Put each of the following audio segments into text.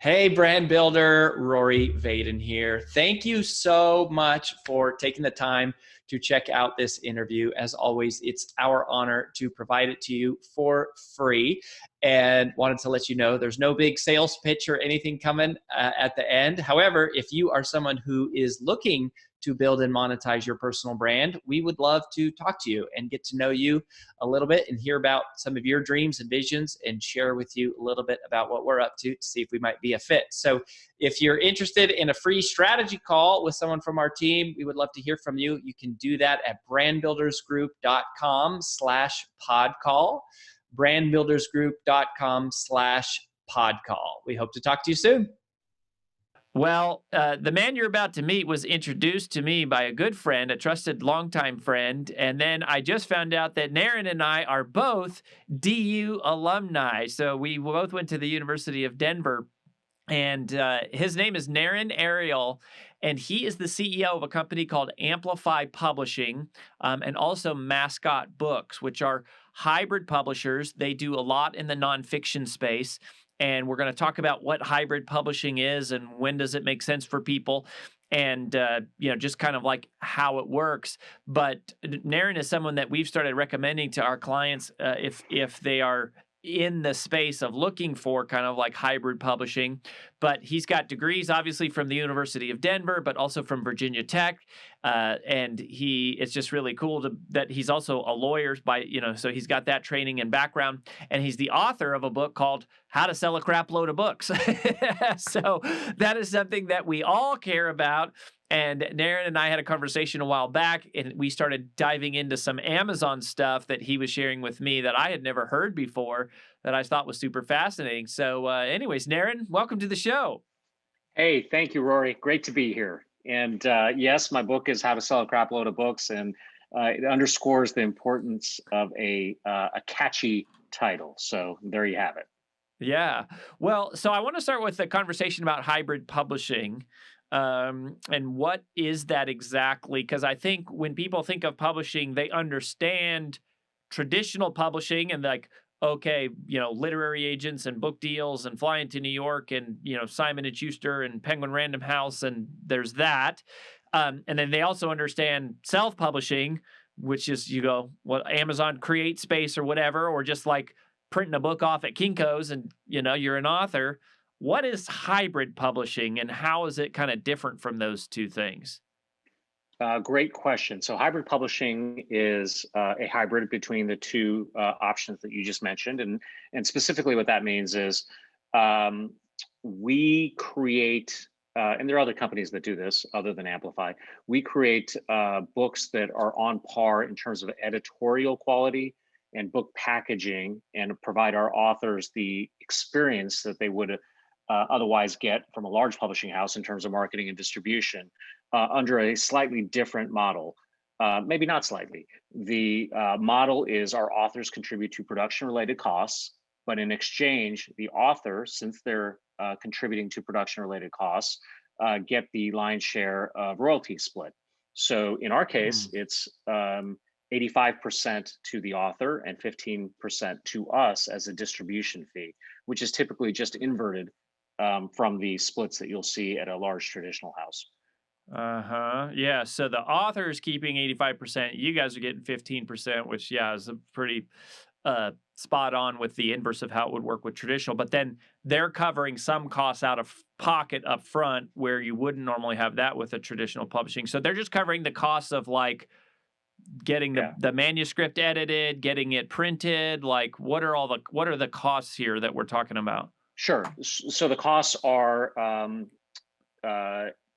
Hey, brand builder, Rory Vaden here. Thank you so much for taking the time to check out this interview. As always, it's our honor to provide it to you for free. And wanted to let you know there's no big sales pitch or anything coming at the end. However, if you are someone who is looking to build and monetize your personal brand, we would love to talk to you and get to know you a little bit and hear about some of your dreams and visions and share with you a little bit about what we're up to see if we might be a fit. So if you're interested in a free strategy call with someone from our team, we would love to hear from you. You can do that at brandbuildersgroup.com/podcall, brandbuildersgroup.com/podcall. We hope to talk to you soon. Well, the man you're about to meet was introduced to me by a good friend, a trusted longtime friend, and then I just found out that Naren and I are both DU alumni. So we both went to the University of Denver, and his name is Naren Aryal, and he is the CEO of a company called Amplify Publishing, and also Mascot Books, which are hybrid publishers. They do a lot in the nonfiction space. And we're going to talk about what hybrid publishing is and when does it make sense for people, and just kind of like how it works. But Naren is someone that we've started recommending to our clients if they are in the space of looking for kind of like hybrid publishing. But he's got degrees, obviously, from the University of Denver, but also from Virginia Tech. And it's just really cool that he's also a lawyer so he's got that training and background. And he's the author of a book called How to Sell a Crap Load of Books. So that is something that we all care about. And Naren and I had a conversation a while back, and we started diving into some Amazon stuff that he was sharing with me that I had never heard before that I thought was super fascinating. So anyways, Naren, welcome to the show. Hey, thank you, Rory. Great to be here. And yes, my book is How to Sell a Crap Load of Books, and it underscores the importance of a catchy title. So there you have it. Yeah. Well, so I want to start with a conversation about hybrid publishing. And what is that exactly? Because I think when people think of publishing, they understand traditional publishing and like, okay, literary agents and book deals and flying to New York and, Simon & Schuster and Penguin Random House, and there's that. And then they also understand self-publishing, which is, Amazon Create Space or whatever, or just like printing a book off at Kinko's and, you're an author. What is hybrid publishing and how is it kind of different from those two things? Great question. So hybrid publishing is a hybrid between the two options that you just mentioned. And specifically what that means is we create, and there are other companies that do this other than Amplify, we create books that are on par in terms of editorial quality and book packaging, and provide our authors the experience that they would otherwise get from a large publishing house in terms of marketing and distribution under a slightly different model. Maybe not slightly. The model is our authors contribute to production-related costs, but in exchange, the author, since they're contributing to production-related costs, get the lion's share of royalty split. So in our case, it's 85% to the author and 15% to us as a distribution fee, which is typically just inverted from the splits that you'll see at a large traditional house. Yeah. So the author is keeping 85%. You guys are getting 15%, which is a pretty spot on with the inverse of how it would work with traditional. But then they're covering some costs out of pocket up front where you wouldn't normally have that with a traditional publishing. So they're just covering the costs of like getting the manuscript edited, getting it printed. Like what are the costs here that we're talking about? Sure. So the costs are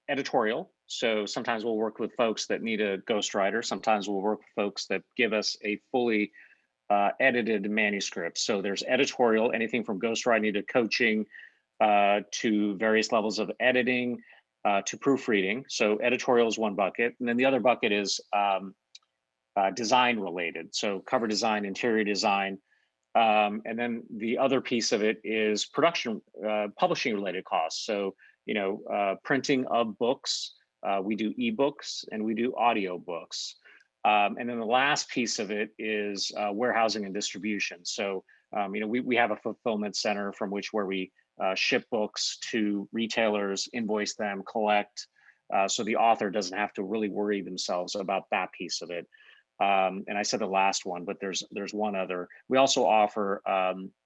editorial. So sometimes we'll work with folks that need a ghostwriter. Sometimes we'll work with folks that give us a fully edited manuscript. So there's editorial, anything from ghostwriting to coaching to various levels of editing to proofreading. So editorial is one bucket. And then the other bucket is design related. So cover design, interior design. And then the other piece of it is production, publishing related costs. So, printing of books, we do ebooks and we do audio books. And then the last piece of it is warehousing and distribution. So, we have a fulfillment center from where we ship books to retailers, invoice them, collect. So the author doesn't have to really worry themselves about that piece of it. And I said the last one, but there's one other. We also offer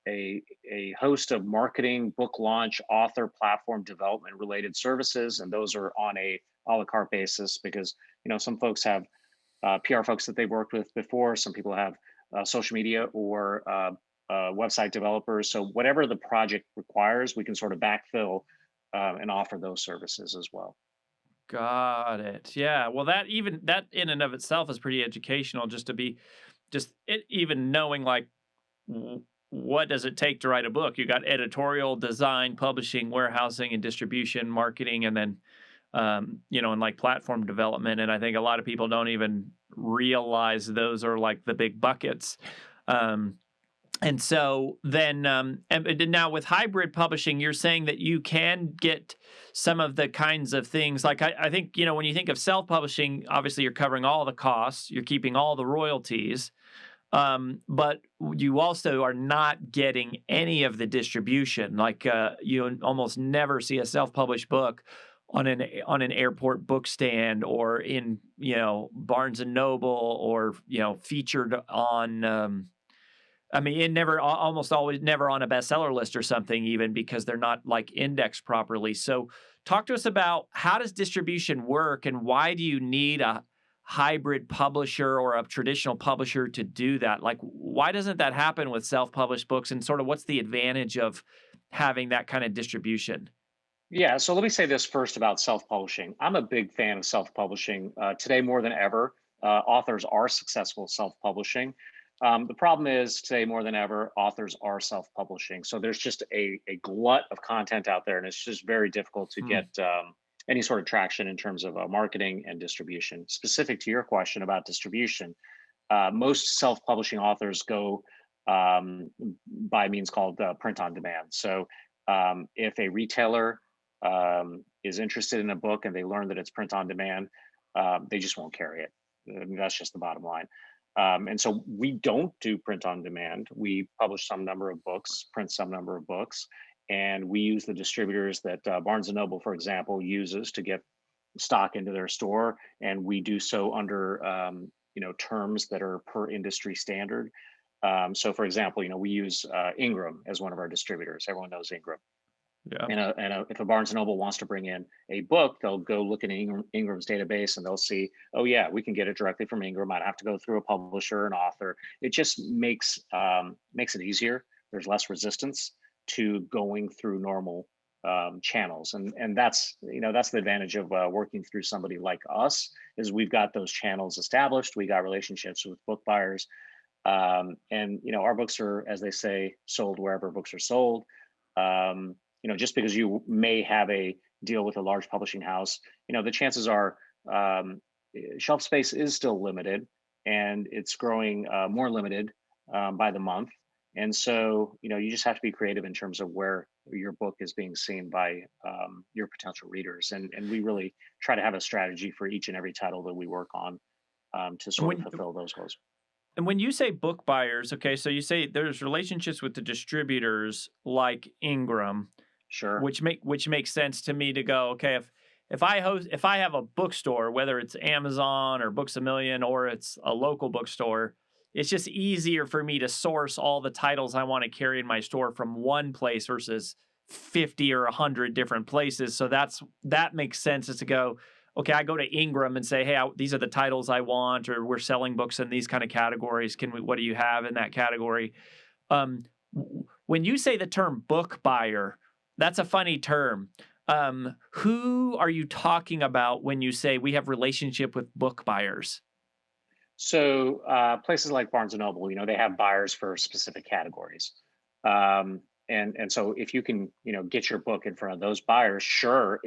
a host of marketing, book launch, author platform development related services, and those are on a la carte basis because some folks have PR folks that they've worked with before. Some people have social media or website developers. So whatever the project requires, we can sort of backfill and offer those services as well. Got it. Yeah. Well, that in and of itself is pretty educational. Even knowing like what does it take to write a book? You got editorial, design, publishing, warehousing, and distribution, marketing, and then and like platform development. And I think a lot of people don't even realize those are like the big buckets. And so then, and now with hybrid publishing, you're saying that you can get some of the kinds of things. Like I think, when you think of self-publishing, obviously you're covering all the costs, you're keeping all the royalties, but you also are not getting any of the distribution. Like you almost never see a self-published book on an airport book stand or in Barnes and Noble or featured on. It almost always never on a bestseller list or something, even because they're not like indexed properly. So talk to us about how does distribution work and why do you need a hybrid publisher or a traditional publisher to do that? Like, why doesn't that happen with self-published books, and sort of what's the advantage of having that kind of distribution? Yeah, so let me say this first about self-publishing. I'm a big fan of self-publishing. Today more than ever, authors are successful self-publishing. The problem is today more than ever, authors are self-publishing. So there's just a glut of content out there, and it's just very difficult to get any sort of traction in terms of marketing and distribution. Specific to your question about distribution, most self-publishing authors go by means called print on demand. So if a retailer is interested in a book and they learn that it's print on demand, they just won't carry it. That's just the bottom line. And so we don't do print on demand. We publish some number of books, print some number of books, and we use the distributors that Barnes and Noble, for example, uses to get stock into their store, and we do so under terms that are per industry standard. So, for example, we use Ingram as one of our distributors. Everyone knows Ingram. Yeah. And if a Barnes and Noble wants to bring in a book, they'll go look in Ingram's database and they'll see, oh yeah, we can get it directly from Ingram. I don't have to go through a publisher, an author. It just makes it easier. There's less resistance to going through normal channels, and that's the advantage of working through somebody like us, is we've got those channels established. We got relationships with book buyers, and our books are, as they say, sold wherever books are sold. Just because you may have a deal with a large publishing house, the chances are shelf space is still limited, and it's growing more limited by the month. And so, you just have to be creative in terms of where your book is being seen by your potential readers. And we really try to have a strategy for each and every title that we work on to sort of fulfill those goals. And when you say book buyers, okay, so you say there's relationships with the distributors like Ingram. Sure. Which makes sense to me to go, okay, if I have a bookstore, whether it's Amazon or Books A Million or it's a local bookstore, it's just easier for me to source all the titles I want to carry in my store from one place versus 50 or 100 different places. So that makes sense, is to go, okay, I go to Ingram and say, hey, these are the titles I want, or we're selling books in these kind of categories. What do you have in that category? When you say the term book buyer, that's a funny term. Who are you talking about when you say we have relationship with book buyers? So places like Barnes and Noble, they have buyers for specific categories. And so if you can, get your book in front of those buyers, sure,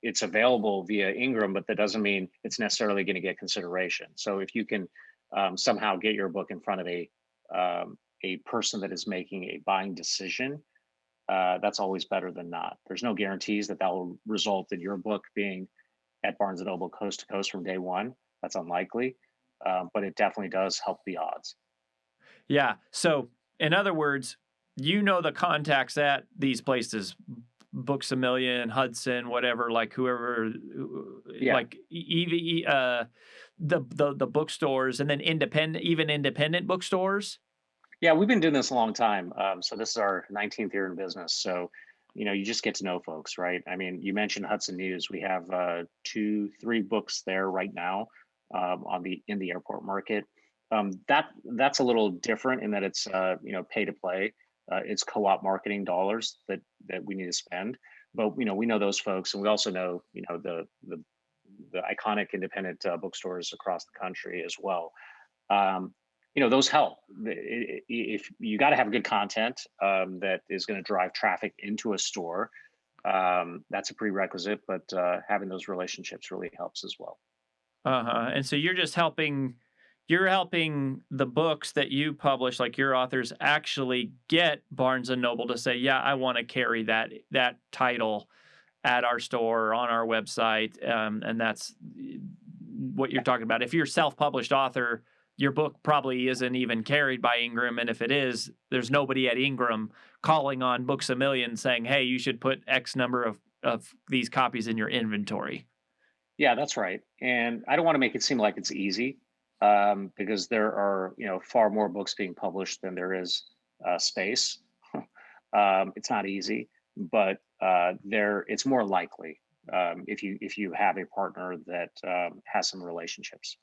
it's available via Ingram, but that doesn't mean it's necessarily going to get consideration. So if you can somehow get your book in front of a person that is making a buying decision, that's always better than not. There's no guarantees that will result in your book being at Barnes & Noble coast to coast from day one. That's unlikely, but it definitely does help the odds. Yeah. So in other words, you know the contacts at these places, Books a Million, Hudson, whatever, like whoever, Yeah. like the bookstores, and then independent bookstores. Yeah, we've been doing this a long time. So this is our 19th year in business. So, you just get to know folks, right? I mean, you mentioned Hudson News. We have 3 books there right now in the airport market. That's a little different in that it's pay to play. It's co-op marketing dollars that we need to spend. But we know those folks, and we also know the iconic independent bookstores across the country as well. Um, those help. If you got to have good content that is going to drive traffic into a store, that's a prerequisite, but having those relationships really helps as well. And so you're helping the books that you publish, like your authors, actually get Barnes and Noble to say, yeah, I want to carry that title at our store or on our website. And that's what you're talking about. If you're a self-published author, your book probably isn't even carried by Ingram. And if it is, there's nobody at Ingram calling on Books a Million saying, hey, you should put X number of these copies in your inventory. Yeah, that's right. And I don't want to make it seem like it's easy because there are, far more books being published than there is space. It's not easy, but it's more likely if you have a partner that has some relationships.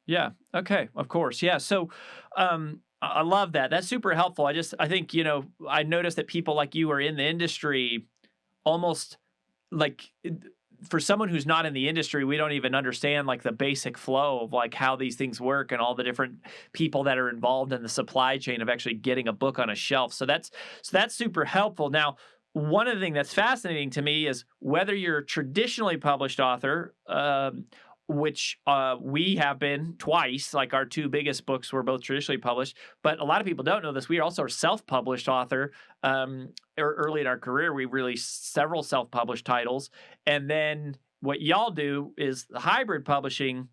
Yeah. Okay. Of course. Yeah. So, I love that. That's super helpful. I think, I noticed that people like you are in the industry almost like for someone who's not in the industry, we don't even understand like the basic flow of like how these things work and all the different people that are involved in the supply chain of actually getting a book on a shelf. So that's super helpful. Now, one of the things that's fascinating to me is whether you're a traditionally published author, which we have been twice, like our 2 biggest books were both traditionally published. But a lot of people don't know this. We are also a self-published author. Early in our career, we released several self-published titles. And then what y'all do is the hybrid publishing.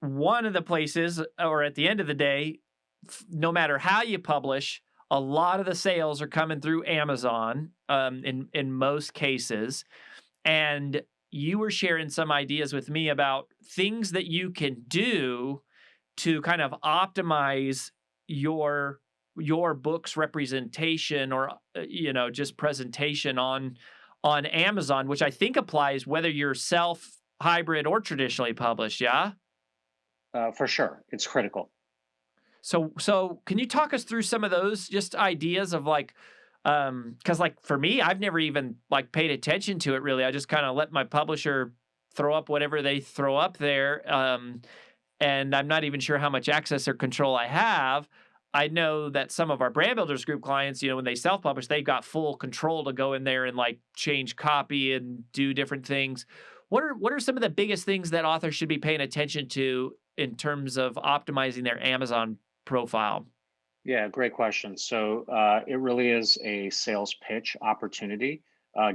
One of the places, or at the end of the day, no matter how you publish, a lot of the sales are coming through Amazon in most cases. And you were sharing some ideas with me about things that you can do to kind of optimize your book's representation or just presentation on Amazon, which I think applies whether you're self, hybrid, or traditionally published. Yeah. For sure, it's critical. So can you talk us through some of those just ideas of like, because like for me, I've never even like paid attention to it really. I just kind of let my publisher throw up whatever they throw up there. And I'm not even sure how much access or control I have. I know that some of our Brand Builders Group clients, when they self-publish, they've got full control to go in there and like change copy and do different things. What are some of the biggest things that authors should be paying attention to in terms of optimizing their Amazon profile? Yeah, great question. So it really is a sales pitch opportunity.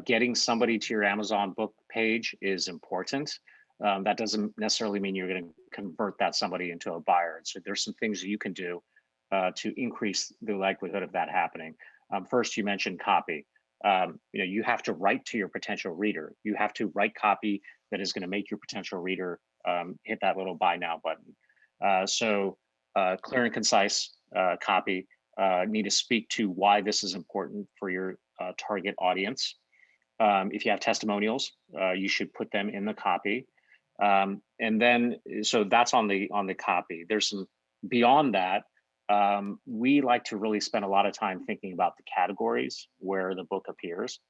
Getting somebody to your Amazon book page is important. That doesn't necessarily mean you're going to convert that somebody into a buyer. So there's some things that you can do to increase the likelihood of that happening. First, you mentioned copy. You have to write to your potential reader. You have to write copy that is going to make your potential reader hit that little buy now button. So clear and concise copy. Need to speak to why this is important for your target audience. If you have testimonials, you should put them in the copy. And then, so that's on the copy. There's some beyond that. We like to really spend a lot of time thinking about the categories where the book appears.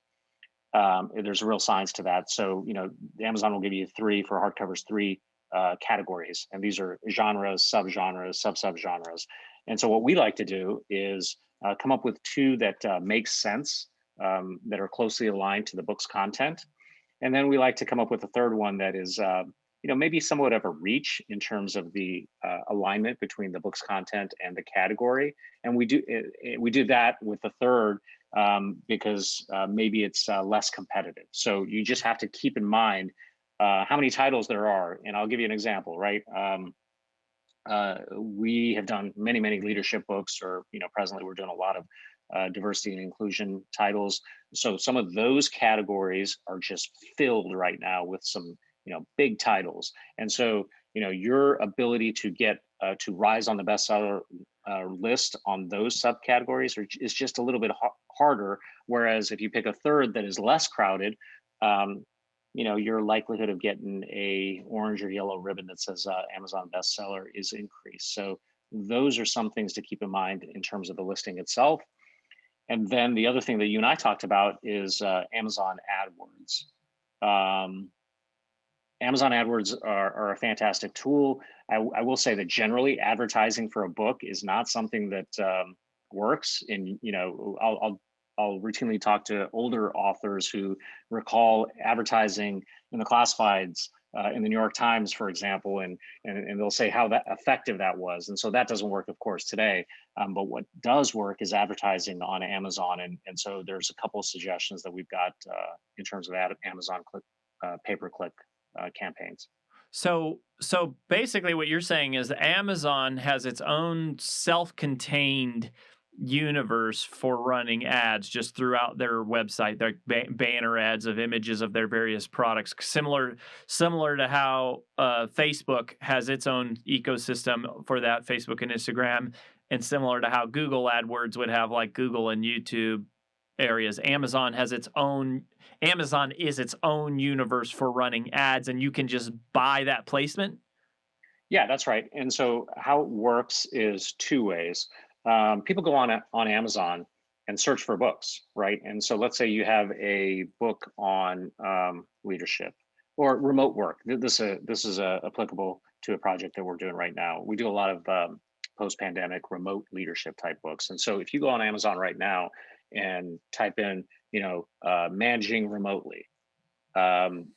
There's real science to that. So, Amazon will give you 3 for hardcovers, 3 categories, and these are genres, subgenres, sub-subgenres. And so what we like to do is come up with 2 that make sense, that are closely aligned to the book's content. And then we like to come up with a 3rd one that is, maybe somewhat of a reach in terms of the alignment between the book's content and the category. And we do that with the 3rd because maybe it's less competitive. So you just have to keep in mind how many titles there are. And I'll give you an example, right? We have done many leadership books, or presently we're doing a lot of diversity and inclusion titles. So some of those categories are just filled right now with some, big titles. And so, your ability to get to rise on the bestseller list on those subcategories is just a little bit harder. Whereas if you pick a third that is less crowded, your likelihood of getting a orange or yellow ribbon that says Amazon bestseller is increased. So those are some things to keep in mind in terms of the listing itself. And then the other thing that you and I talked about is Amazon AdWords. Amazon AdWords are a fantastic tool. I will say that generally advertising for a book is not something that works. And I'll routinely talk to older authors who recall advertising in the classifieds in the New York Times, for example, and they'll say how effective that was. And so that doesn't work, of course, today. But what does work is advertising on Amazon. And so there's a couple of suggestions that we've got in terms of Amazon pay-per-click campaigns. So basically what you're saying is Amazon has its own self-contained universe for running ads just throughout their website, their banner ads of images of their various products, similar to how Facebook has its own ecosystem for that, Facebook and Instagram, and similar to how Google AdWords would have like Google and YouTube areas. Amazon is its own universe for running ads, and you can just buy that placement. Yeah, that's right. And so how it works is two ways. People go on Amazon and search for books, right? And so let's say you have a book on leadership or remote work. This is applicable to a project that we're doing right now. We do a lot of post-pandemic remote leadership type books. And so if you go on Amazon right now and type in, managing remotely,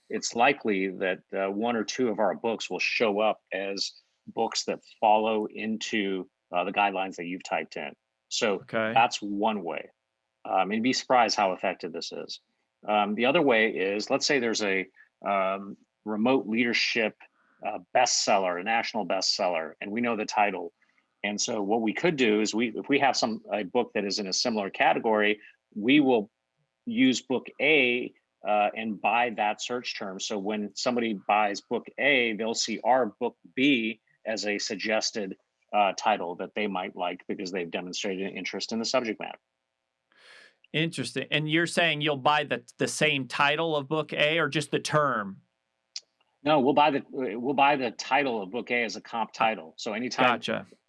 it's likely that one or two of our books will show up as books that follow into the guidelines that you've typed in. So That's one way. And be surprised how effective this is. The other way is, let's say there's a remote leadership bestseller, a national bestseller, and we know the title. And so what we could do is if we have a book that is in a similar category, we will use book A and buy that search term. So when somebody buys book A, they'll see our book B as a suggested title that they might like because they've demonstrated an interest in the subject matter. Interesting. And you're saying you'll buy the same title of book A or just the term? No, we'll buy the title of book A as a comp title. So anytime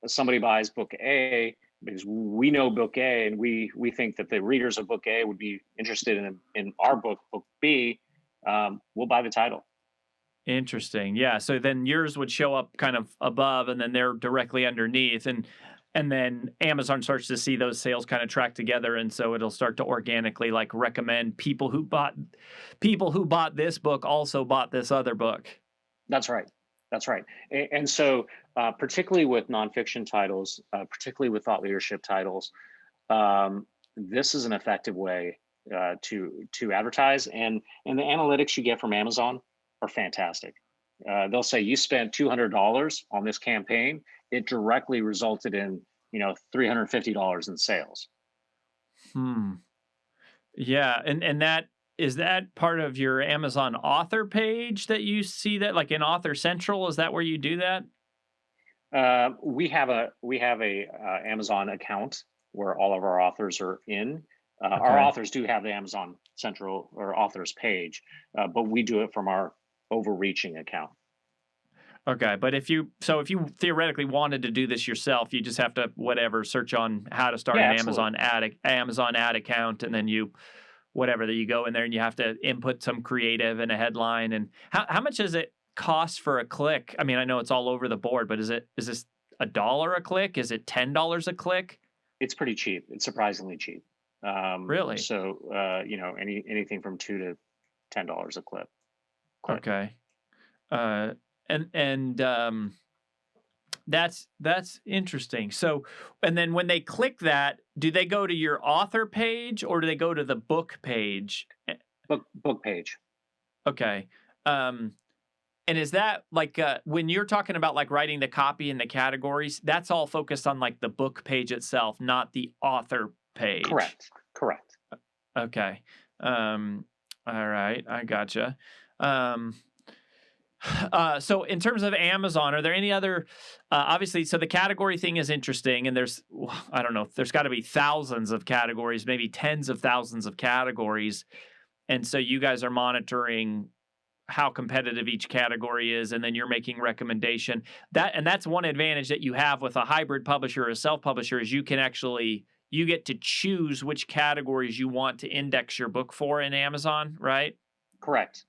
somebody buys book A, because we know book A and we think that the readers of book A would be interested in our book B, we'll buy the title. Interesting. Yeah. So then yours would show up kind of above and then they're directly underneath. And then Amazon starts to see those sales kind of track together. And so it'll start to organically like recommend people who bought this book also bought this other book. That's right. That's right. And so particularly with nonfiction titles, particularly with thought leadership titles, this is an effective way to advertise. And the analytics you get from Amazon are fantastic. They'll say you spent $200 on this campaign. It directly resulted in, $350 in sales. Yeah. And is that part of your Amazon author page that you see that like in Author Central? Is that where you do that? We have a Amazon account where all of our authors are in. Our authors do have the Amazon Central or authors page, but we do it from our overreaching account. Okay, but if you theoretically wanted to do this yourself, you just have to search on how to start an Amazon ad account, and then you go in there and you have to input some creative and a headline. And how much does it cost for a click? I mean, I know it's all over the board, but is this $1 a click? Is it $10 a click? It's pretty cheap. It's surprisingly cheap. Really? So anything from $2 to $10 a click. Okay. And that's interesting. So, and then when they click that, do they go to your author page or do they go to the book page? Book page. Okay. And is that like when you're talking about like writing the copy and the categories, that's all focused on like the book page itself, not the author page. Correct. Okay. All right, I gotcha. So in terms of Amazon, are there any other, obviously, so the category thing is interesting, and I don't know, there's got to be thousands of categories, maybe tens of thousands of categories. And so you guys are monitoring how competitive each category is, and then you're making recommendation. That's one advantage that you have with a hybrid publisher or a self-publisher is you get to choose which categories you want to index your book for in Amazon, right? Correct.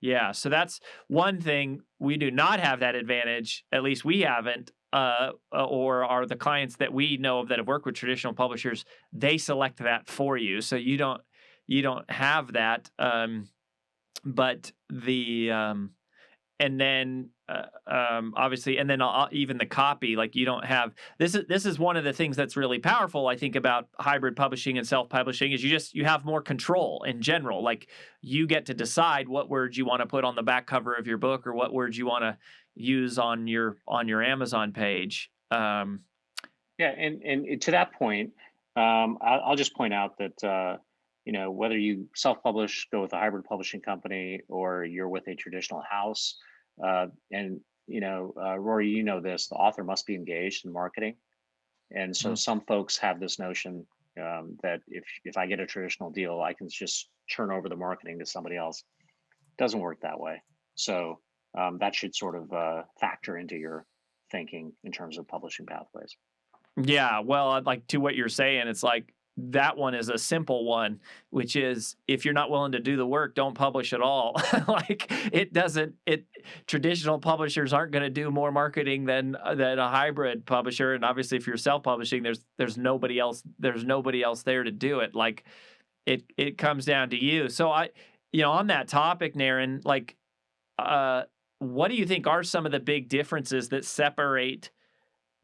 Yeah, so that's one thing. We do not have that advantage. At least we haven't, or are the clients that we know of that have worked with traditional publishers. They select that for you, so you don't have that. But and then obviously, and then even the copy, like you don't have this is one of the things that's really powerful, I think, about hybrid publishing and self-publishing is you have more control in general. Like you get to decide what words you want to put on the back cover of your book or what words you want to use on your Amazon page. Yeah, and to that point, I'll just point out that whether you self-publish, go with a hybrid publishing company, or you're with a traditional house, and Rory, you know this, the author must be engaged in marketing. And so some folks have this notion that if I get a traditional deal, I can just churn over the marketing to somebody else. It doesn't work that way. So that should sort of factor into your thinking in terms of publishing pathways. Yeah, well, like to what you're saying, it's like that one is a simple one, which is if you're not willing to do the work, don't publish at all. Like traditional publishers aren't going to do more marketing than a hybrid publisher. And obviously if you're self-publishing, there's nobody else there to do it. Like it comes down to you. So on that topic, Naren, like, what do you think are some of the big differences that separate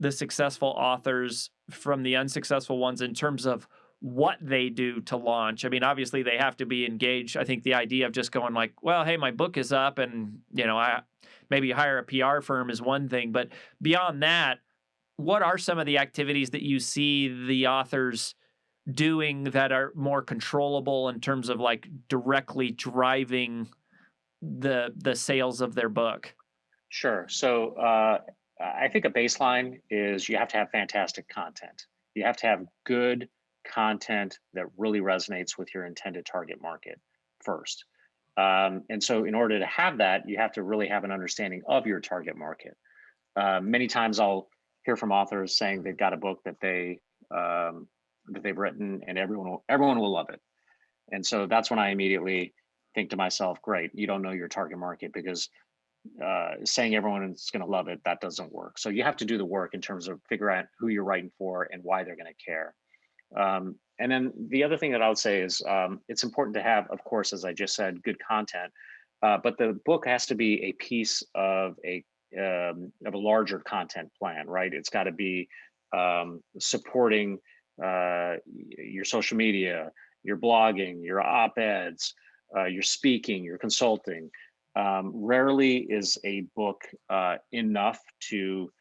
the successful authors from the unsuccessful ones in terms of what they do to launch? I mean, obviously they have to be engaged. I think the idea of just going like, well, hey, my book is up and, I maybe hire a PR firm is one thing, but beyond that, what are some of the activities that you see the authors doing that are more controllable in terms of like directly driving the sales of their book? Sure. So I think a baseline is you have to have fantastic content. You have to have good content that really resonates with your intended target market first. And so in order to have that, you have to really have an understanding of your target market. Many times I'll hear from authors saying they've got a book that they've written and everyone will love it. And so that's when I immediately think to myself, great, you don't know your target market, because saying everyone is going to love it, that doesn't work. So you have to do the work in terms of figure out who you're writing for and why they're going to care. And then the other thing that I would say is it's important to have, of course, as I just said, good content, but the book has to be a piece of a larger content plan, right? It's got to be supporting your social media, your blogging, your op-eds, your speaking, your consulting. Rarely is a book enough to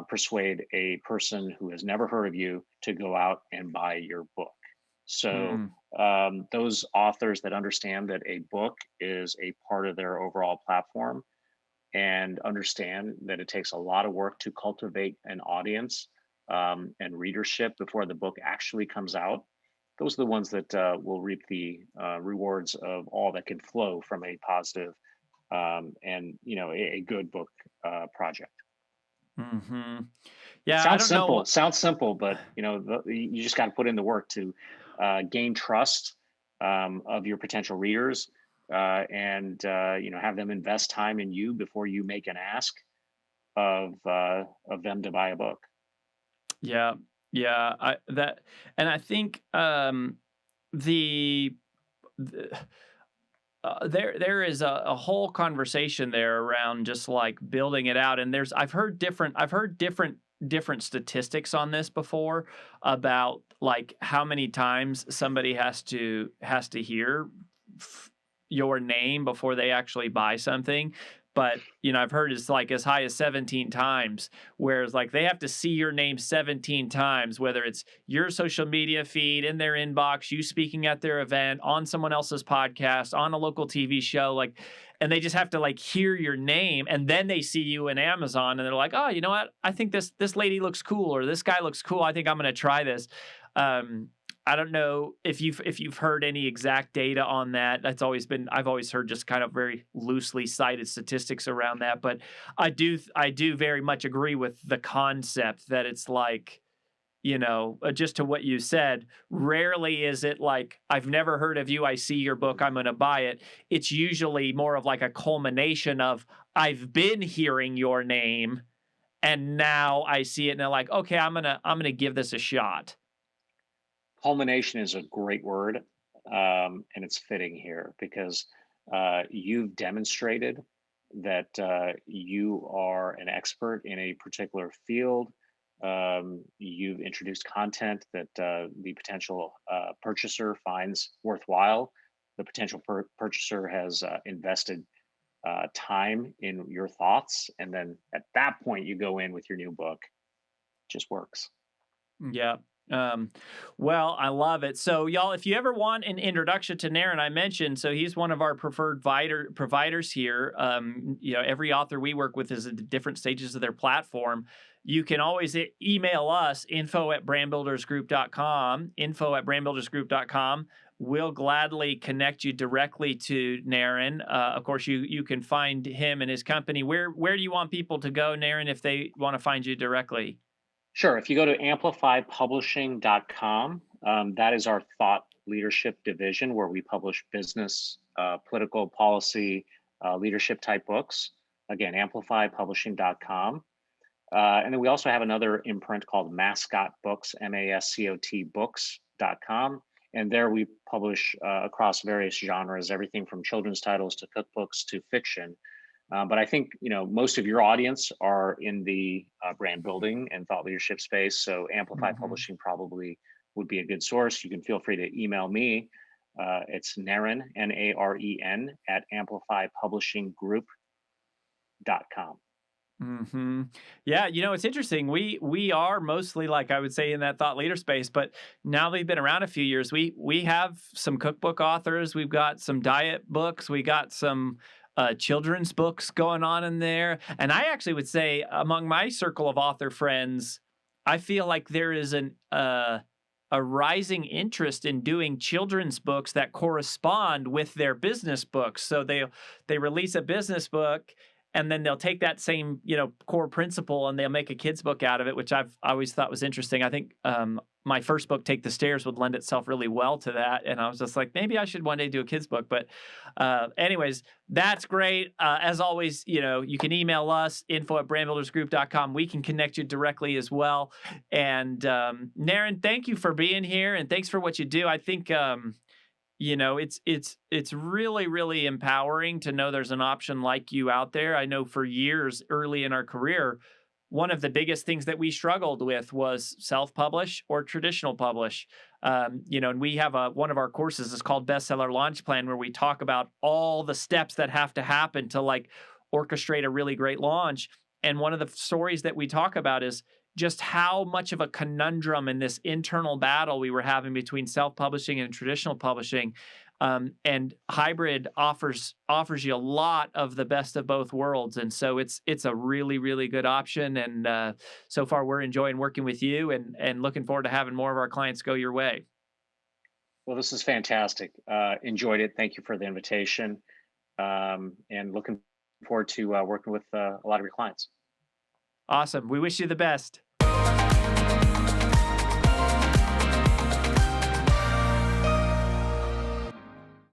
persuade a person who has never heard of you to go out and buy your book. So those authors that understand that a book is a part of their overall platform and understand that it takes a lot of work to cultivate an audience and readership before the book actually comes out, those are the ones that will reap the rewards of all that can flow from a positive and a good book project. Mm-hmm. Yeah, Sounds simple, but you just got to put in the work to gain trust of your potential readers and have them invest time in you before you make an ask of them to buy a book. Yeah, I think there is a whole conversation there around just like building it out, and I've heard different statistics on this before about like how many times somebody has to hear your name before they actually buy something. but I've heard it's like as high as 17 times, whereas like they have to see your name 17 times, whether it's your social media feed, in their inbox, you speaking at their event, on someone else's podcast, on a local TV show, like, and they just have to like hear your name, and then they see you in Amazon and they're like, oh, you know what? I think this lady looks cool, or this guy looks cool. I think I'm going to try this. I don't know if you've heard any exact data on that. I've always heard just kind of very loosely cited statistics around that, but I do very much agree with the concept that it's like, just to what you said, rarely is it like, I've never heard of you, I see your book, I'm going to buy it. It's usually more of like a culmination of, I've been hearing your name and now I see it and they're like, okay, I'm going to give this a shot. Culmination is a great word, and it's fitting here because you've demonstrated that you are an expert in a particular field. You've introduced content that the potential purchaser finds worthwhile. The potential purchaser has invested time in your thoughts, and then at that point, you go in with your new book. It just works. Yeah. Well, I love it. So y'all, if you ever want an introduction to Naren, I mentioned, so he's one of our preferred providers here. Every author we work with is at different stages of their platform. You can always email us, info@brandbuildersgroup.com. We'll gladly connect you directly to Naren. Of course, you can find him and his company. Where do you want people to go, Naren, if they want to find you directly? Sure. If you go to amplifypublishing.com, that is our thought leadership division where we publish business, political, policy, leadership type books. Again, amplifypublishing.com. And then we also have another imprint called Mascot Books, MASCOT books.com. And there we publish across various genres, everything from children's titles to cookbooks to fiction. But I think most of your audience are in the brand building and thought leadership space. So Amplify Publishing probably would be a good source. You can feel free to email me. It's Naren, Naren, at amplifypublishinggroup.com. Yeah, it's interesting. We are mostly, like I would say, in that thought leader space, but now they've been around a few years. We have some cookbook authors. We've got some diet books. We got some children's books going on in there. And I actually would say among my circle of author friends, I feel like there is a rising interest in doing children's books that correspond with their business books. So they release a business book and then they'll take that same, core principle and they'll make a kid's book out of it, which I've always thought was interesting. I think my first book, Take the Stairs, would lend itself really well to that. And I was just like, maybe I should one day do a kid's book. But anyways, that's great. As always, you can email us, info@brandbuildersgroup.com. We can connect you directly as well. And Naren, thank you for being here. And thanks for what you do. I think, it's really, really empowering to know there's an option like you out there. I know for years early in our career, one of the biggest things that we struggled with was self-publish or traditional publish. And we have one of our courses is called Bestseller Launch Plan, where we talk about all the steps that have to happen to like orchestrate a really great launch. And one of the stories that we talk about is just how much of a conundrum in this internal battle we were having between self-publishing and traditional publishing. And hybrid offers you a lot of the best of both worlds. And so it's a really, really good option. And so far we're enjoying working with you and looking forward to having more of our clients go your way. Well, this is fantastic. Enjoyed it. Thank you for the invitation. And looking forward to working with a lot of your clients. Awesome. We wish you the best.